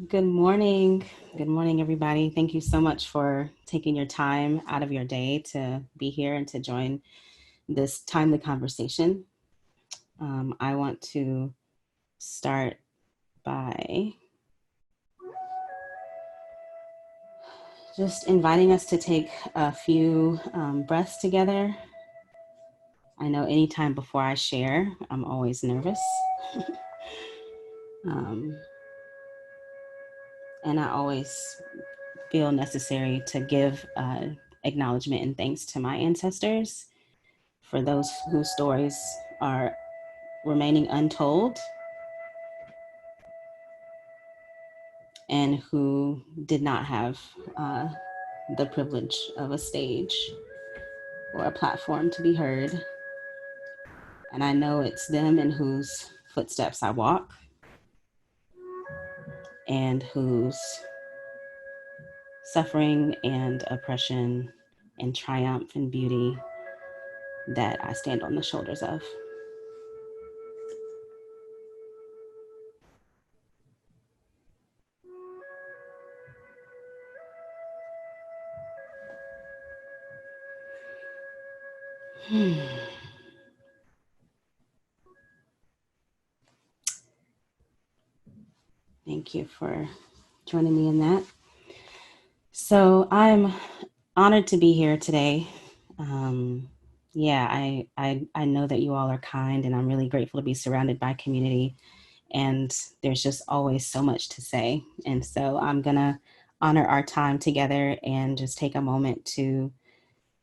Good morning. Good morning, everybody. Thank you so much for taking your time out of your day to be here and to join this timely conversation. I want to start by just inviting us to take a few breaths together. I know anytime before I share, I'm always nervous. um, and I always feel necessary to give acknowledgement and thanks to my ancestors for those whose stories are remaining untold and who did not have the privilege of a stage or a platform to be heard. And I know it's them in whose footsteps I walk and whose suffering and oppression and triumph and beauty that I stand on the shoulders of. Thank you for joining me in that. So I'm honored to be here today. I know that you all are kind, and I'm really grateful to be surrounded by community. And there's just always so much to say. And so I'm gonna honor our time together and just take a moment to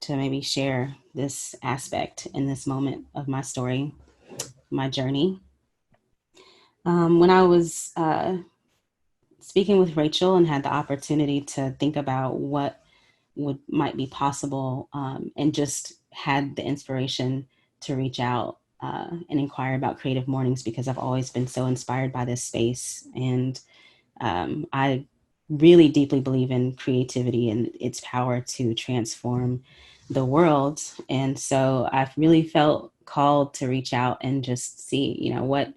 maybe share this aspect in this moment of my story, my journey. When I was speaking with Rachel and had the opportunity to think about what might be possible, and just had the inspiration to reach out and inquire about Creative Mornings because I've always been so inspired by this space. And I really deeply believe in creativity and its power to transform the world. And so I've really felt called to reach out and just see, what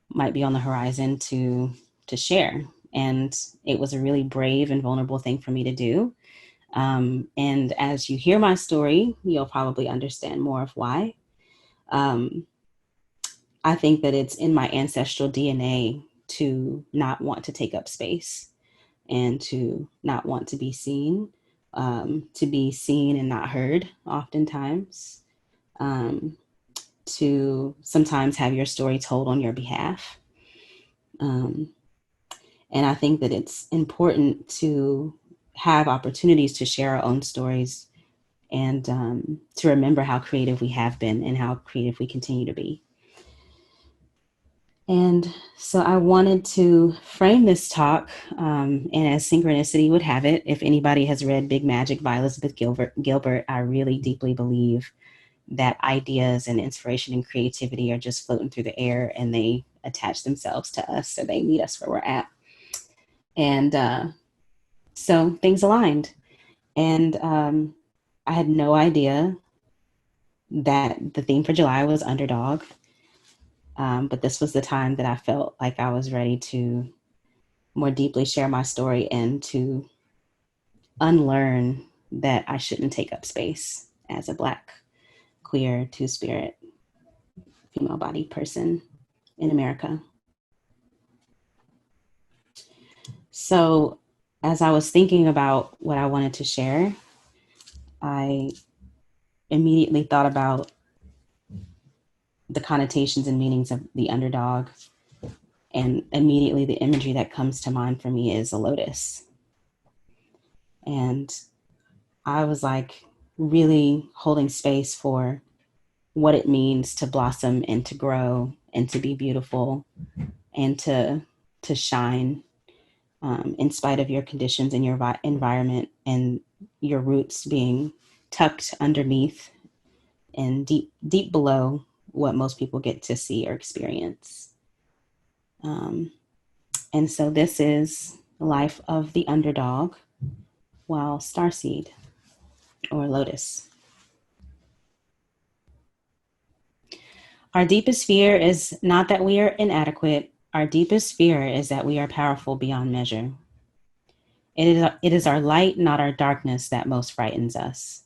might be on the horizon to share. And it was a really brave and vulnerable thing for me to do. And as you hear my story, you'll probably understand more of why. Um, I think that it's in my ancestral DNA to not want to take up space and to not want to be seen and not heard oftentimes, to sometimes have your story told on your behalf. Um, and I think that it's important to have opportunities to share our own stories and to remember how creative we have been and how creative we continue to be. And so I wanted to frame this talk, and as synchronicity would have it, if anybody has read Big Magic by Elizabeth Gilbert, I really deeply believe that ideas and inspiration and creativity are just floating through the air and they attach themselves to us, so they meet us where we're at. And so things aligned. And I had no idea that the theme for July was Underdog. But this was the time that I felt like I was ready to more deeply share my story and to unlearn that I shouldn't take up space as a Black, queer, two-spirit, female-bodied person in America. So as I was thinking about what I wanted to share, I immediately thought about the connotations and meanings of the underdog. And immediately the imagery that comes to mind for me is a lotus. And I was like really holding space for what it means to blossom and to grow and to be beautiful and to shine, in spite of your conditions and your environment and your roots being tucked underneath and deep below what most people get to see or experience. And so this is the life of the underdog, while starseed or lotus. Our deepest fear is not that we are inadequate Our deepest fear is that we are powerful beyond measure. It is our light, not our darkness, that most frightens us.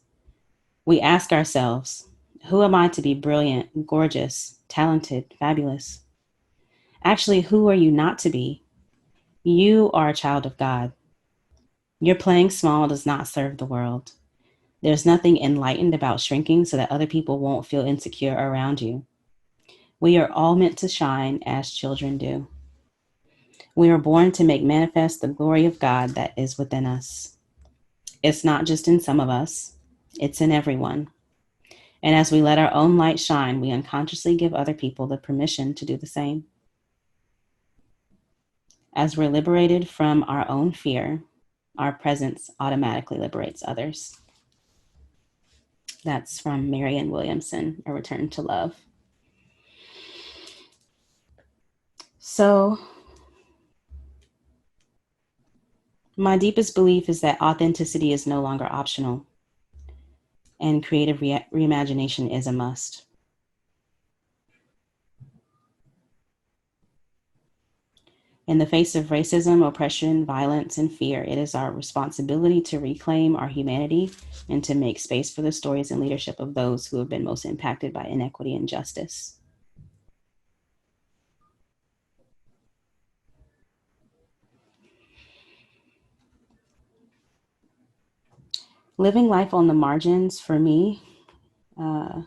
We ask ourselves, who am I to be brilliant, gorgeous, talented, fabulous? Actually, who are you not to be? You are a child of God. Your playing small does not serve the world. There's nothing enlightened about shrinking so that other people won't feel insecure around you. We are all meant to shine as children do. We are born to make manifest the glory of God that is within us. It's not just in some of us, it's in everyone. And as we let our own light shine, we unconsciously give other people the permission to do the same. As we're liberated from our own fear, our presence automatically liberates others. That's from Marianne Williamson, A Return to Love. So, my deepest belief is that authenticity is no longer optional, and creative reimagination is a must. In the face of racism, oppression, violence, and fear, it is our responsibility to reclaim our humanity and to make space for the stories and leadership of those who have been most impacted by inequity and injustice. Living life on the margins for me, uh,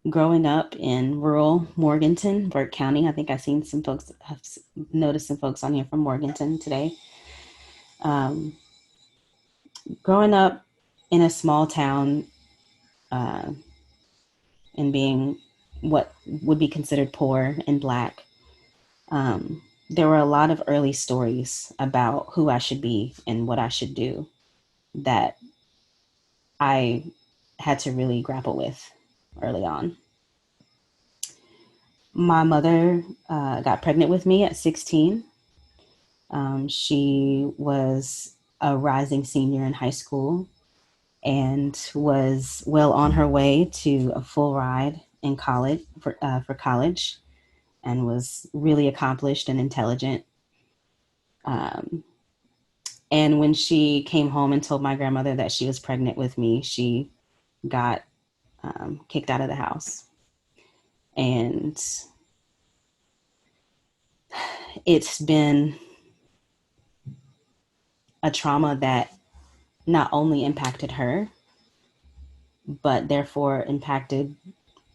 growing up in rural Morganton, Burke County. I think I've seen some folks, have noticed some folks on here from Morganton today. Um, Growing up in a small town, uh, and being what would be considered poor and Black, there were a lot of early stories about who I should be and what I should do that I had to really grapple with early on. My mother got pregnant with me at 16. She was a rising senior in high school and was well on her way to a full ride in college for college, and was really accomplished and intelligent. Um, and when she came home and told my grandmother that she was pregnant with me, she got kicked out of the house. And it's been a trauma that not only impacted her, but therefore impacted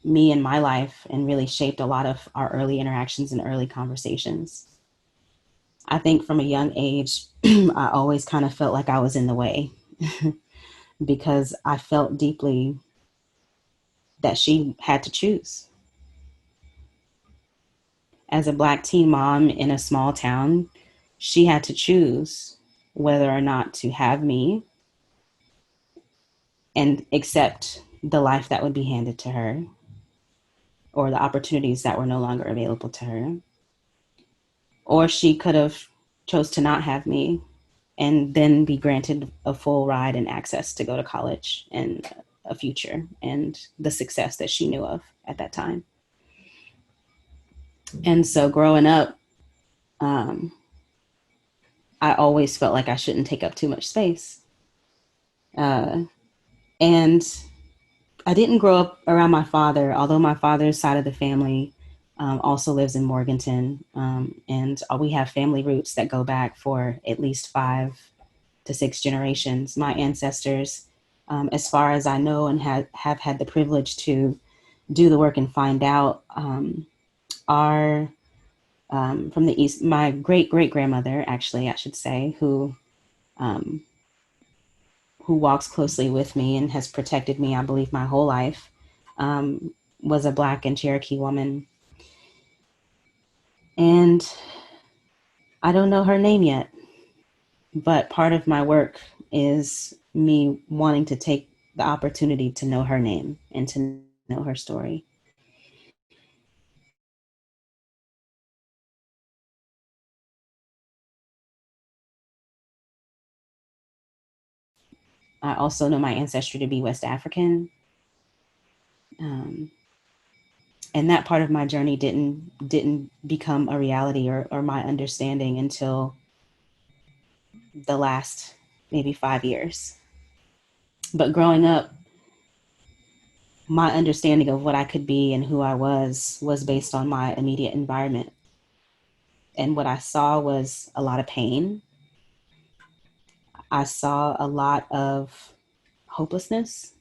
me in my life and really shaped a lot of our early interactions and early conversations. I think from a young age, I always kind of felt like I was in the way because I felt deeply that she had to choose. As a Black teen mom in a small town, she had to choose whether or not to have me and accept the life that would be handed to her or the opportunities that were no longer available to her. Or she could have chose to not have me and then be granted a full ride and access to go to college and a future and the success that she knew of at that time. And so growing up, um, I always felt like I shouldn't take up too much space. Uh, and I didn't grow up around my father, although my father's side of the family also lives in Morganton. And we have family roots that go back for at least 5 to 6 generations. My ancestors, as far as I know and have had the privilege to do the work and find out, are from the East. My great great grandmother, actually, I should say, um, who walks closely with me and has protected me, I believe, my whole life, was a Black and Cherokee woman. And I don't know her name yet, but part of my work is me wanting to take the opportunity to know her name and to know her story. I also know my ancestry to be West African. Um, And that part of my journey didn't become a reality or my understanding until the last maybe 5 years. But growing up, my understanding of what I could be and who I was based on my immediate environment. And what I saw was a lot of pain. I saw a lot of hopelessness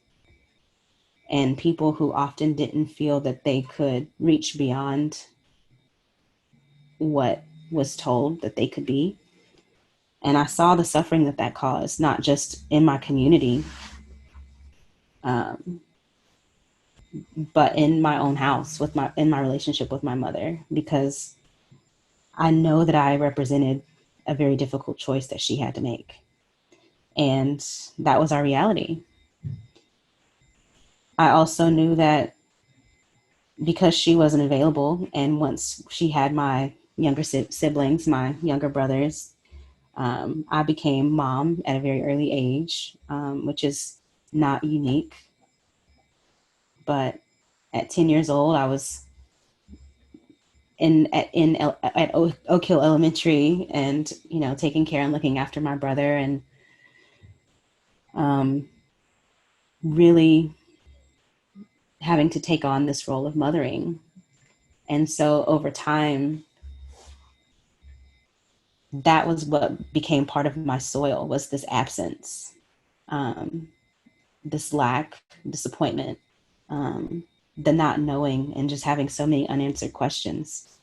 and people who often didn't feel that they could reach beyond what was told that they could be. And I saw the suffering that that caused, not just in my community, um, but in my own house with my in my relationship with my mother, because I know that I represented a very difficult choice that she had to make, and that was our reality. I also knew that because she wasn't available, and once she had my younger siblings, my younger brothers, I became mom at a very early age, which is not unique. But at 10 years old, I was at Oak Hill Elementary, and taking care and looking after my brother, and um, really having to take on this role of mothering. And so over time, that was what became part of my soil, was this absence, um, this lack, disappointment, um, the not knowing, and just having so many unanswered questions.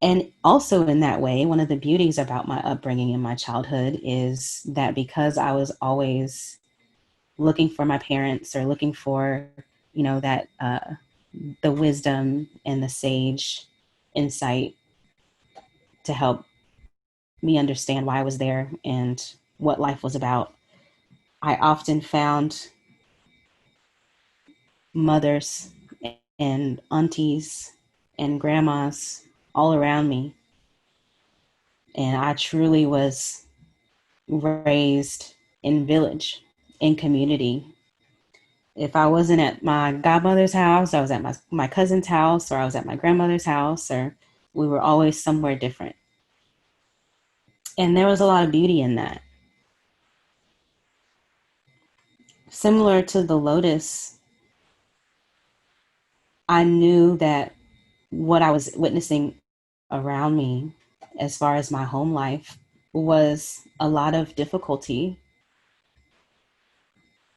And also, in that way, one of the beauties about my upbringing and my childhood is that because I was always looking for my parents, or looking for, that the wisdom and the sage insight to help me understand why I was there and what life was about, I often found mothers and aunties and grandmas all around me. And I truly was raised in village, in community. If I wasn't at my godmother's house, I was at my cousin's house, or I was at my grandmother's house, or we were always somewhere different. And there was a lot of beauty in that. Similar to the lotus, I knew that what I was witnessing around me, as far as my home life, was a lot of difficulty.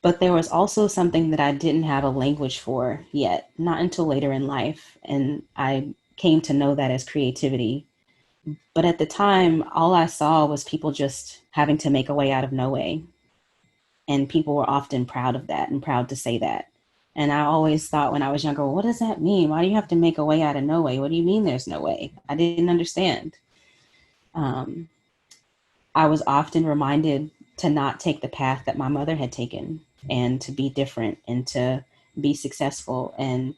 But there was also something that I didn't have a language for yet, not until later in life. And I came to know that as creativity. But at the time, all I saw was people just having to make a way out of no way. And people were often proud of that and proud to say that. And I always thought when I was younger, well, what does that mean? Why do you have to make a way out of no way? What do you mean there's no way? I didn't understand. Um, I was often reminded to not take the path that my mother had taken, and to be different, and to be successful, and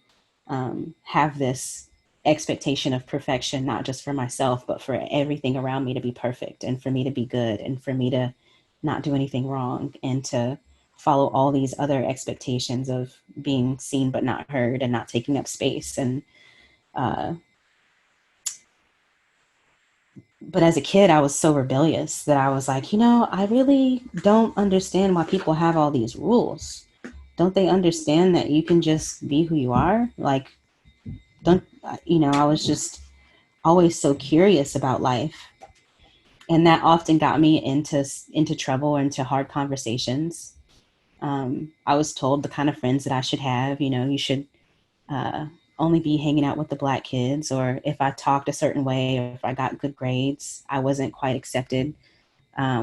have this expectation of perfection, not just for myself, but for everything around me to be perfect, and for me to be good, and for me to not do anything wrong, and to follow all these other expectations of being seen but not heard, and not taking up space. And uh, but as a kid, I was so rebellious that I was like, I really don't understand why people have all these rules. Don't they understand that you can just be who you are? Like, don't, I was just always so curious about life. And that often got me into trouble, or into hard conversations. I was told the kind of friends that I should have. You should uh, only be hanging out with the black kids, or if I talked a certain way, or if I got good grades, I wasn't quite accepted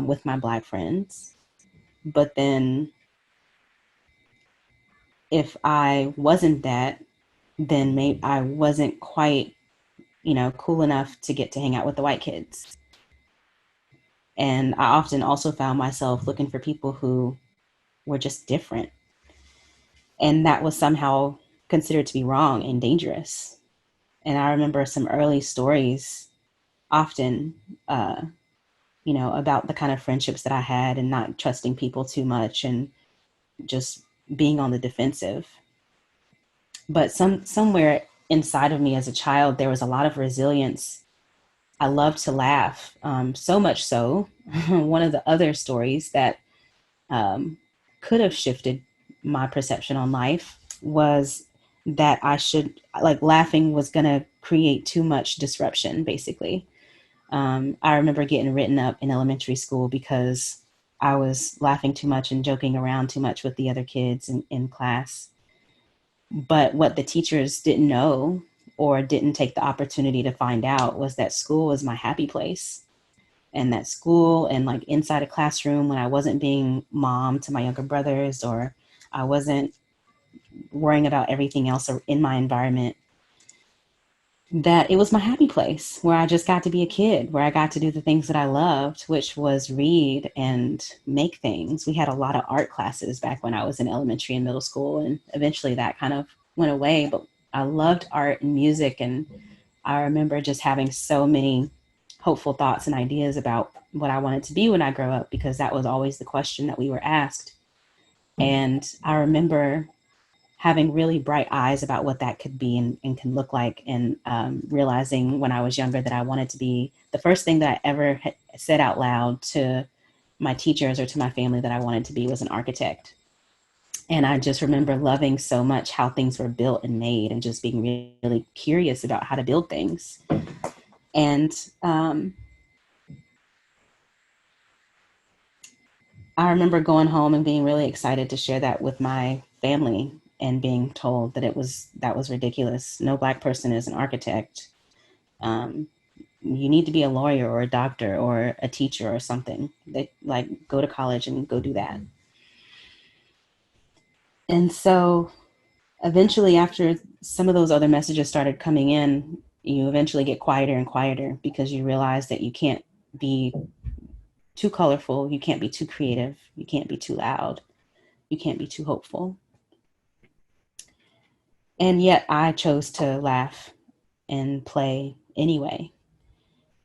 with my black friends. But then if I wasn't that, then maybe I wasn't quite, cool enough to get to hang out with the white kids. And I often also found myself looking for people who were just different. And that was somehow considered to be wrong and dangerous. And I remember some early stories often, uh, about the kind of friendships that I had, and not trusting people too much, and just being on the defensive. But somewhere inside of me as a child, there was a lot of resilience. I loved to laugh, so much so. One of the other stories that um, could have shifted my perception on life was that I should, like, laughing was going to create too much disruption, basically. I remember getting written up in elementary school because I was laughing too much and joking around too much with the other kids in class. But what the teachers didn't know or didn't take the opportunity to find out was that school was my happy place. And that school and, like, inside a classroom, when I wasn't being mom to my younger brothers, or I wasn't worrying about everything else in my environment, that it was my happy place where I just got to be a kid, where I got to do the things that I loved, which was read and make things. We had a lot of art classes back when I was in elementary and middle school, and eventually that kind of went away. But I loved art and music, and I remember just having so many hopeful thoughts and ideas about what I wanted to be when I grow up, because that was always the question that we were asked. And I remember having really bright eyes about what that could be and can look like, and realizing when I was younger that I wanted to be, the first thing that I ever said out loud to my teachers or to my family that I wanted to be was an architect. And I just remember loving so much how things were built and made, and just being really curious about how to build things. And I remember going home and being really excited to share that with my family, and being told that that was ridiculous. No Black person is an architect. Um, you need to be a lawyer or a doctor or a teacher or something. They, like, go to college and go do that. And so eventually, after some of those other messages started coming in, you eventually get quieter and quieter, because you realize that you can't be too colorful, you can't be too creative, you can't be too loud, you can't be too hopeful. And yet I chose to laugh and play anyway.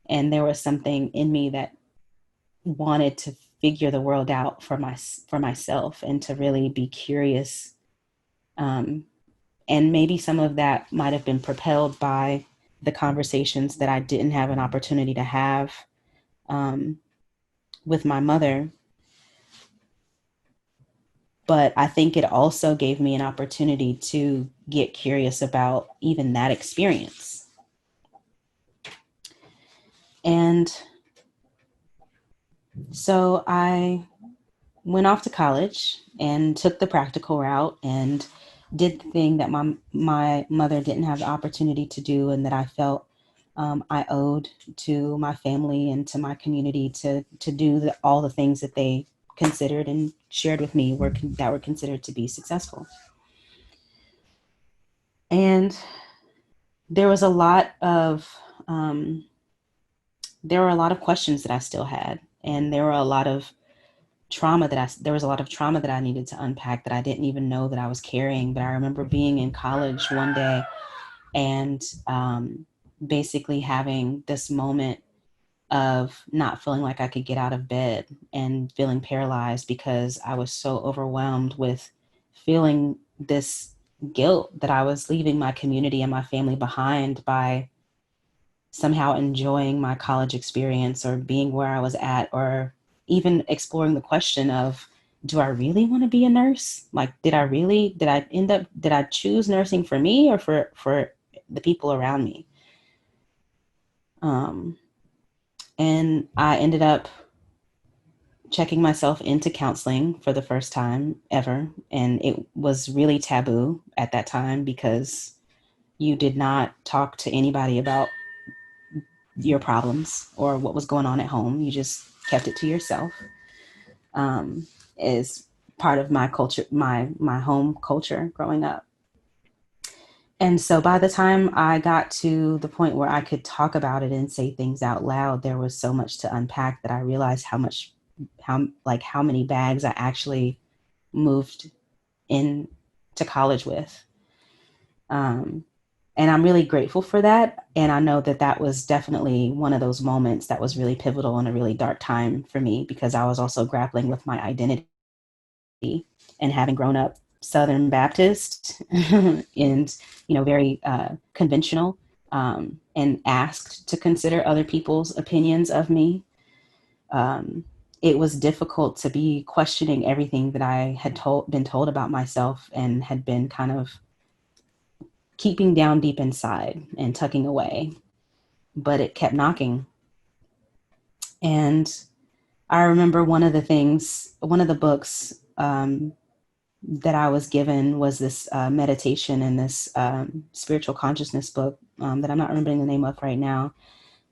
And there was something in me that wanted to figure the world out for myself, and to really be curious. Um, and maybe some of that might have been propelled by the conversations that I didn't have an opportunity to have um, with my mother. But I think it also gave me an opportunity to get curious about even that experience. And so I went off to college and took the practical route, and did the thing that my mother didn't have the opportunity to do, and that I felt I owed to my family and to my community, to do all the things that they considered and shared with me that were considered to be successful. And there was a lot of um, there were a lot of questions that I still had, and there was a lot of trauma that I needed to unpack that I didn't even know that I was carrying. But I remember being in college one day, and basically having this moment of not feeling like I could get out of bed, and feeling paralyzed because I was so overwhelmed with feeling this guilt that I was leaving my community and my family behind by somehow enjoying my college experience, or being where I was at, or even exploring the question of, do I really want to be a nurse? Like, did I choose nursing for me, or for the people around me? Um, and I ended up checking myself into counseling for the first time ever. And it was really taboo at that time, because you did not talk to anybody about your problems or what was going on at home. You just kept it to yourself. Is part of my culture, my home culture growing up. And so by the time I got to the point where I could talk about it and say things out loud, there was so much to unpack that I realized how many bags I actually moved in to college with. Um, and I'm really grateful for that. And I know that that was definitely one of those moments that was really pivotal in a really dark time for me, because I was also grappling with my identity, and having grown up Southern Baptist and, very conventional, and asked to consider other people's opinions of me. Um, it was difficult to be questioning everything that I had been told about myself and had been kind of keeping down deep inside and tucking away, but it kept knocking. And I remember one of the books that I was given was this meditation and this spiritual consciousness book that I'm not remembering the name of right now,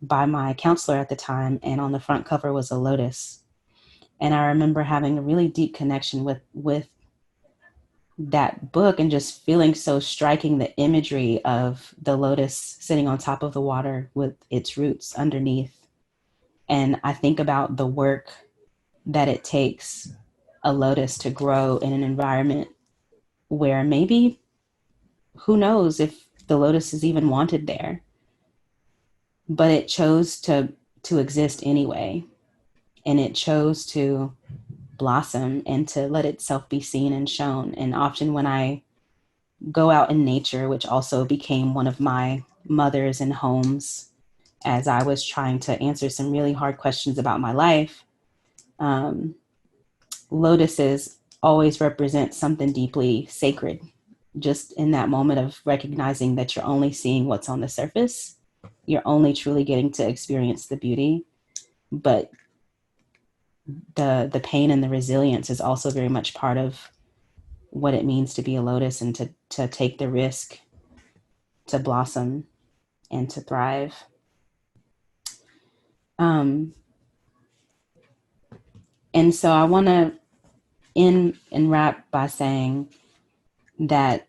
by my counselor at the time. And on the front cover was a lotus. And I remember having a really deep connection with that book and just feeling so striking, the imagery of the lotus sitting on top of the water with its roots underneath. And I think about the work that it takes a lotus to grow in an environment where maybe, who knows if the lotus is even wanted there, but it chose to exist anyway, and it chose to blossom and to let itself be seen and shown. And often when I go out in nature, which also became one of my mothers and homes as I was trying to answer some really hard questions about my life, lotuses always represent something deeply sacred, just in that moment of recognizing that you're only seeing what's on the surface. You're only truly getting to experience the beauty, but the pain and the resilience is also very much part of what it means to be a lotus and to take the risk to blossom and to thrive. Um, and so I want to end and wrap by saying that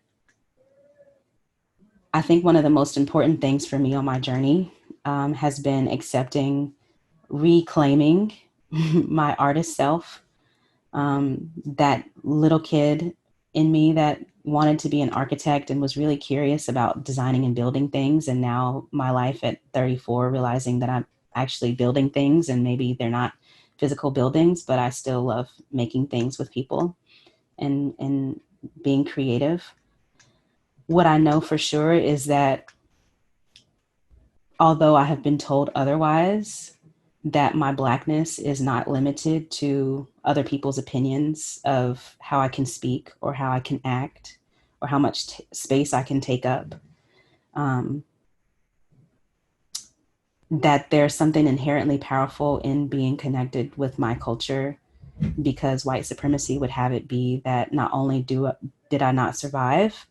I think one of the most important things for me on my journey has been accepting, reclaiming my artist self, that little kid in me that wanted to be an architect and was really curious about designing and building things. And now my life at 34, realizing that I'm actually building things, and maybe they're not physical buildings, but I still love making things with people and being creative. What I know for sure is that although I have been told otherwise, that my Blackness is not limited to other people's opinions of how I can speak or how I can act or how much space I can take up. Um, that there's something inherently powerful in being connected with my culture, because white supremacy would have it be that not only did I not survive,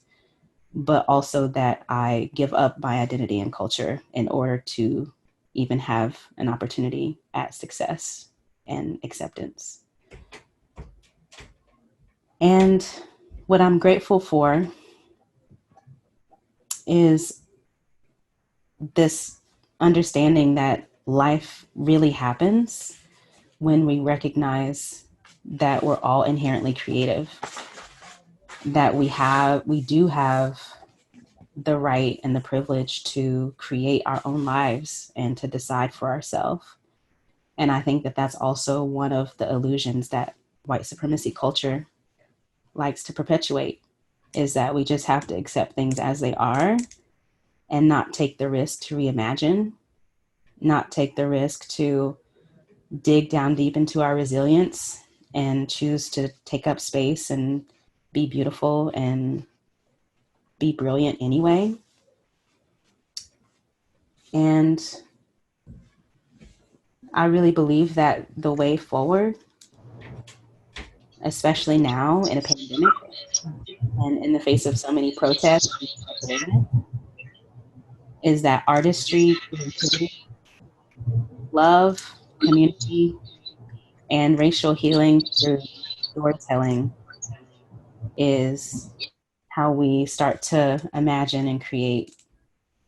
but also that I give up my identity and culture in order to even have an opportunity at success and acceptance. And what I'm grateful for is this understanding that life really happens when we recognize that we're all inherently creative, that we do have the right and the privilege to create our own lives and to decide for ourselves. And I think that that's also one of the illusions that white supremacy culture likes to perpetuate, is that we just have to accept things as they are and not take the risk to reimagine, not take the risk to dig down deep into our resilience and choose to take up space and be beautiful and be brilliant anyway. And I really believe that the way forward, especially now in a pandemic and in the face of so many protests, is that artistry, creativity, love, community, and racial healing through storytelling is how we start to imagine and create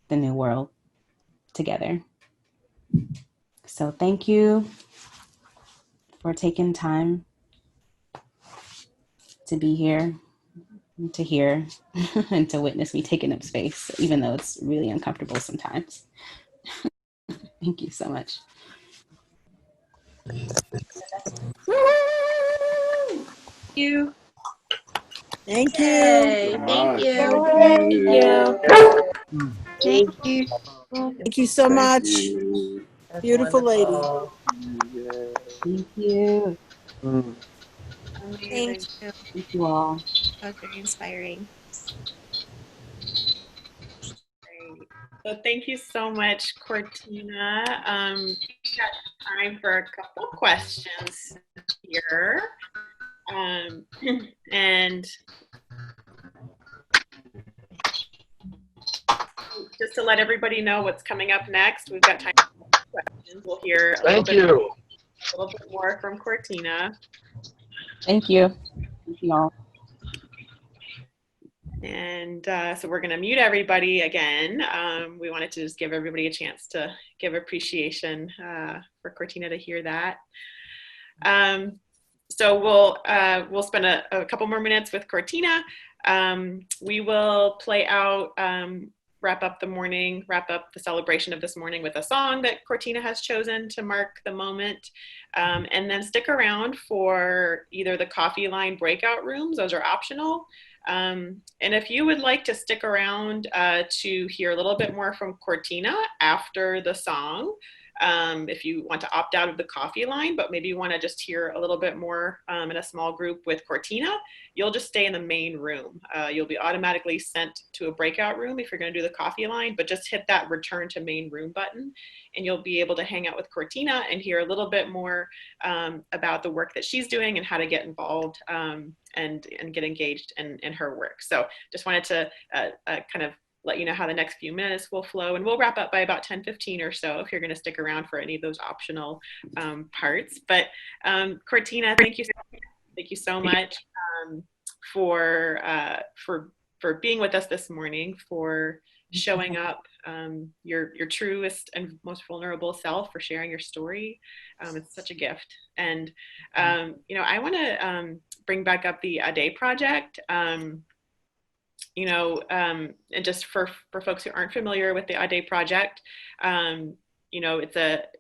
the new world together. So thank you for taking time to be here, to hear, and to witness me taking up space, even though it's really uncomfortable sometimes. Thank you so much. Thank you. Thank you. Yay. Thank Much. you. Thank you. Thank you. Thank you so Thank much. you. That's Beautiful lady. wonderful. Yeah. Thank you. Mm. Thank Amazing. you. Thank you all. That was very inspiring. Great. So thank you so much, Cortina. We got time for a couple questions here. And just to let everybody know what's coming up next, we've got time for questions. We'll hear Thank you. a little bit more from Cortina. Thank you. Thank you all. And so we're going to mute everybody again. We wanted to just give everybody a chance to give appreciation for Cortina to hear that. So we'll spend a couple more minutes with Cortina. We will play out, wrap up the celebration of this morning with a song that Cortina has chosen to mark the moment. And then stick around for either the coffee line breakout rooms, those are optional. And if you would like to stick around to hear a little bit more from Cortina after the song, if you want to opt out of the coffee line, but maybe you want to just hear a little bit more in a small group with Cortina, you'll just stay in the main room. You'll be automatically sent to a breakout room if you're going to do the coffee line, but just hit that return to main room button and you'll be able to hang out with Cortina and hear a little bit more about the work that she's doing and how to get involved and get engaged in her work. So just wanted to kind of let you know how the next few minutes will flow, and we'll wrap up by about 10:15 or so if you're going to stick around for any of those optional parts. But Cortina, thank you so much for being with us this morning, for showing up your truest and most vulnerable self, for sharing your story. It's such a gift. And I want to bring back up the A Day project. And just for folks who aren't familiar with the A Day project, it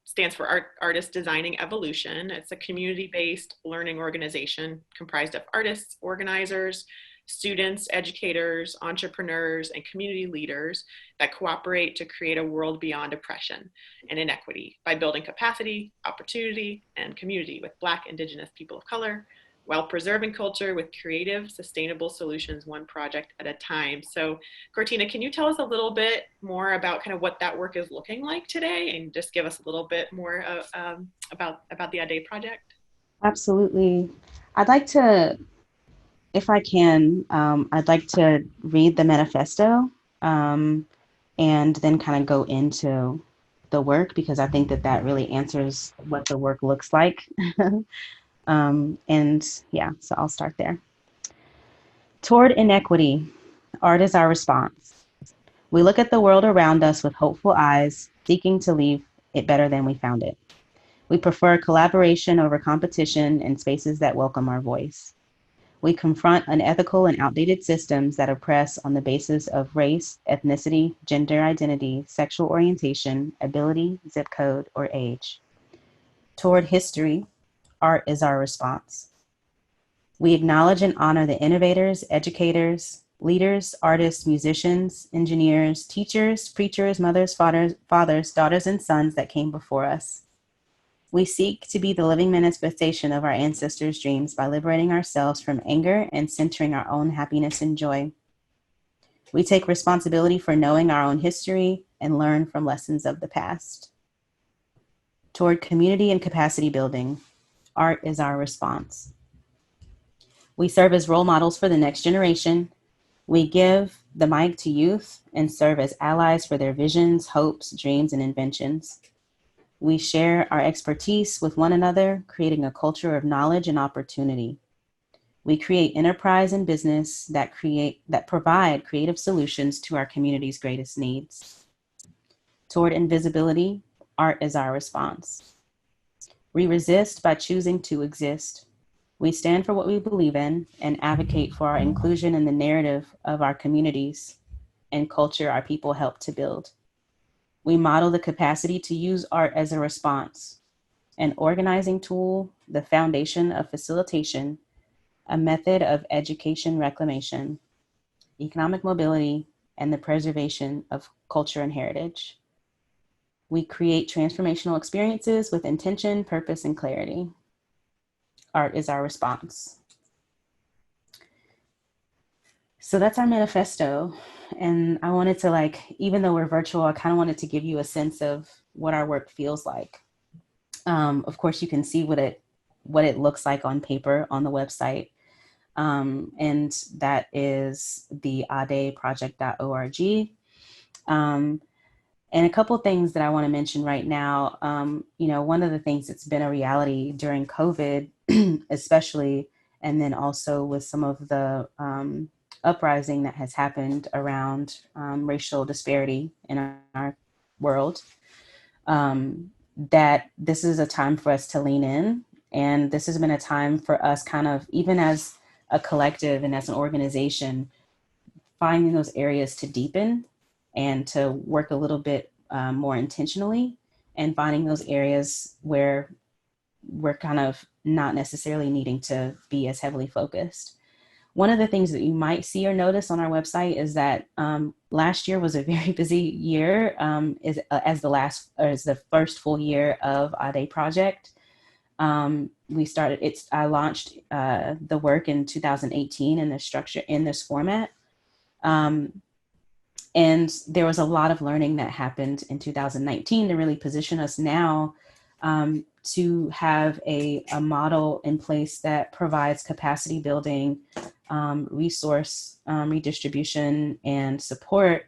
stands for Artist Designing Evolution. It's a community-based learning organization comprised of artists, organizers, students, educators, entrepreneurs, and community leaders that cooperate to create a world beyond oppression and inequity by building capacity, opportunity, and community with Black, Indigenous, people of color, while preserving culture with creative, sustainable solutions, one project at a time. So Cortina, can you tell us a little bit more about kind of what that work is looking like today, and just give us a little bit more about the A Day project? Absolutely. I'd like to, if I can, I'd like to read the manifesto and then kind of go into the work, because I think that really answers what the work looks like. So I'll start there. Toward inequity, art is our response. We look at the world around us with hopeful eyes, seeking to leave it better than we found it. We prefer collaboration over competition in spaces that welcome our voice. We confront unethical and outdated systems that oppress on the basis of race, ethnicity, gender identity, sexual orientation, ability, zip code, or age. Toward history, art is our response. We acknowledge and honor the innovators, educators, leaders, artists, musicians, engineers, teachers, preachers, mothers, fathers, daughters, and sons that came before us. We seek to be the living manifestation of our ancestors' dreams by liberating ourselves from anger and centering our own happiness and joy. We take responsibility for knowing our own history and learn from lessons of the past. Toward community and capacity building, art is our response. We serve as role models for the next generation. We give the mic to youth and serve as allies for their visions, hopes, dreams, and inventions. We share our expertise with one another, creating a culture of knowledge and opportunity. We create enterprise and business that provide creative solutions to our community's greatest needs. Toward invisibility, art is our response. We resist by choosing to exist. We stand for what we believe in and advocate for our inclusion in the narrative of our communities and culture our people help to build. We model the capacity to use art as a response, an organizing tool, the foundation of facilitation, a method of education reclamation, economic mobility, and the preservation of culture and heritage. We create transformational experiences with intention, purpose, and clarity. Art is our response. So that's our manifesto. And I wanted to, like, even though we're virtual, I kind of wanted to give you a sense of what our work feels like. Of course, you can see what it looks like on paper on the website. And that is the adeproject.org. And a couple things that I want to mention right now. One of the things that's been a reality during COVID, especially, and then also with some of the uprising that has happened around racial disparity in our world, that this is a time for us to lean in. And this has been a time for us, kind of, even as a collective and as an organization, finding those areas to deepen and to work a little bit more intentionally, and finding those areas where we're kind of not necessarily needing to be as heavily focused. One of the things that you might see or notice on our website is that last year was a very busy year, as the first full year of Ade Project. I launched the work in 2018 in this structure, in this format. And there was a lot of learning that happened in 2019 to really position us now to have a model in place that provides capacity building, resource redistribution, and support,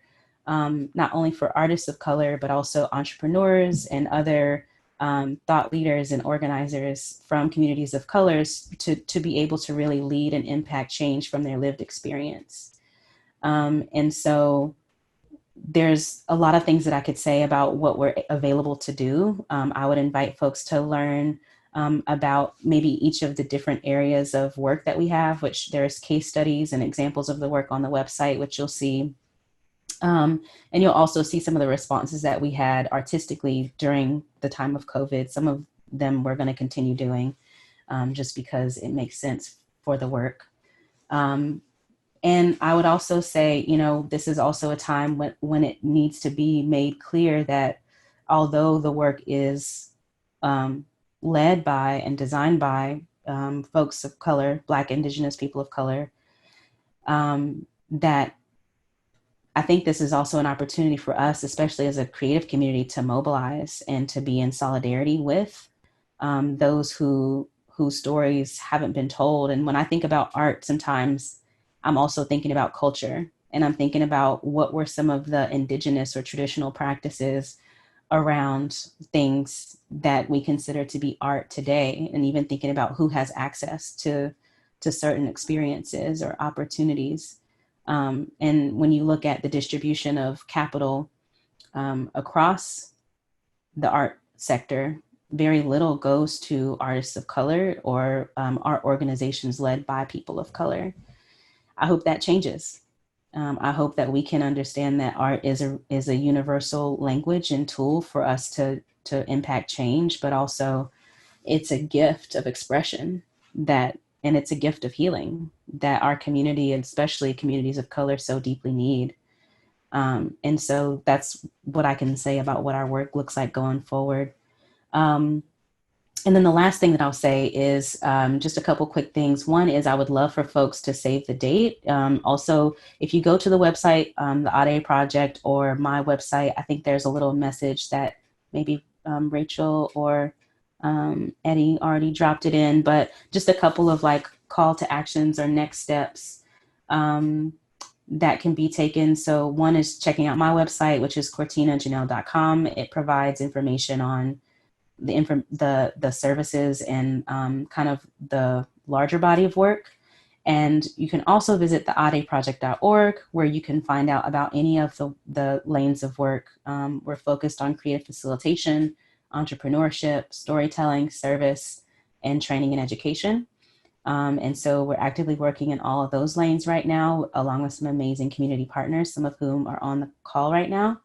not only for artists of color, but also entrepreneurs and other thought leaders and organizers from communities of colors to be able to really lead and impact change from their lived experience. And so there's a lot of things that I could say about what we're available to do. I would invite folks to learn about maybe each of the different areas of work that we have, which there's case studies and examples of the work on the website, which you'll see. And you'll also see some of the responses that we had artistically during the time of COVID. Some of them we're going to continue doing just because it makes sense for the work. And I would also say, this is also a time when it needs to be made clear that although the work is led by and designed by folks of color, Black, Indigenous people of color, that I think this is also an opportunity for us, especially as a creative community, to mobilize and to be in solidarity with those whose stories haven't been told. And when I think about art, sometimes I'm also thinking about culture, and I'm thinking about what were some of the indigenous or traditional practices around things that we consider to be art today, and even thinking about who has access to certain experiences or opportunities. And when you look at the distribution of capital across the art sector, very little goes to artists of color or art organizations led by people of color. I hope that changes. I hope that we can understand that art is a universal language and tool for us to impact change, but also it's a gift of expression and it's a gift of healing that our community, and especially communities of color, so deeply need. And so that's what I can say about what our work looks like going forward. And then the last thing that I'll say is just a couple quick things. One is I would love for folks to save the date. Also, if you go to the website, the Ade Project or my website, I think there's a little message that maybe Rachel or Eddie already dropped it in, but just a couple of like call to actions or next steps that can be taken. So one is checking out my website, which is CortinaJenelle.com. It provides information on the services and kind of the larger body of work. And you can also visit the adeproject.org, where you can find out about any of the lanes of work. We're focused on creative facilitation, entrepreneurship, storytelling, service, and training and education. And so we're actively working in all of those lanes right now, along with some amazing community partners, some of whom are on the call right now.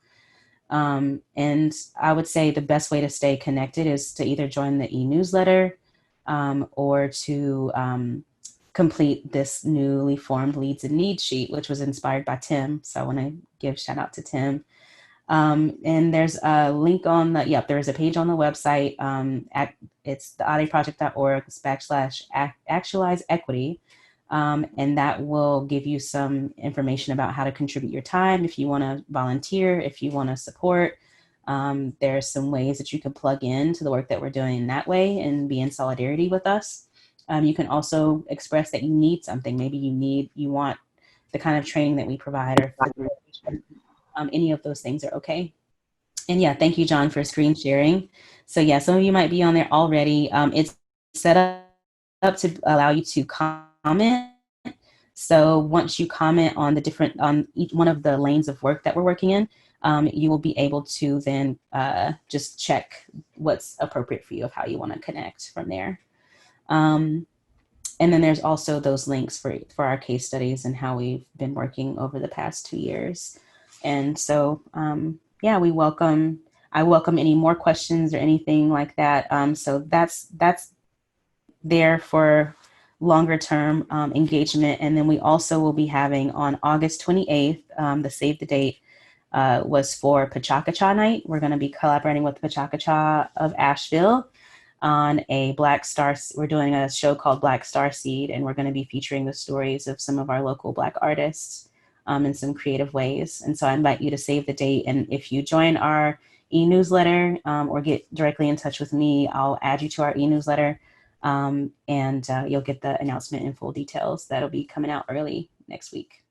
And I would say the best way to stay connected is to either join the e-newsletter or to complete this newly formed Leads and Needs sheet, which was inspired by Tim. So I want to give shout out to Tim. And there's a link on the, there's a page on the website. It's theaudiproject.org/actualize equity. And that will give you some information about how to contribute your time. If you want to volunteer, if you want to support, there's some ways that you can plug into the work that we're doing in that way and be in solidarity with us. You can also express that you need something. Maybe you want the kind of training that we provide, or any of those things are okay. And yeah, thank you, John, for screen sharing. So yeah, some of you might be on there already. It's set up to allow you to comment. So once you comment on each one of the lanes of work that we're working in, you will be able to then just check what's appropriate for you of how you want to connect from there. And then there's also those links for our case studies and how we've been working over the past 2 years. And so, I welcome any more questions or anything like that. So that's there for longer term engagement. And then we also will be having on August 28th, the save the date was for Pachakacha Night. We're going to be collaborating with Pachakacha of Asheville on a Black Star. We're doing a show called Black Star Seed, and we're going to be featuring the stories of some of our local Black artists in some creative ways. And so I invite you to save the date. And if you join our e-newsletter or get directly in touch with me, I'll add you to our e-newsletter, and you'll get the announcement in full details. That'll be coming out early next week.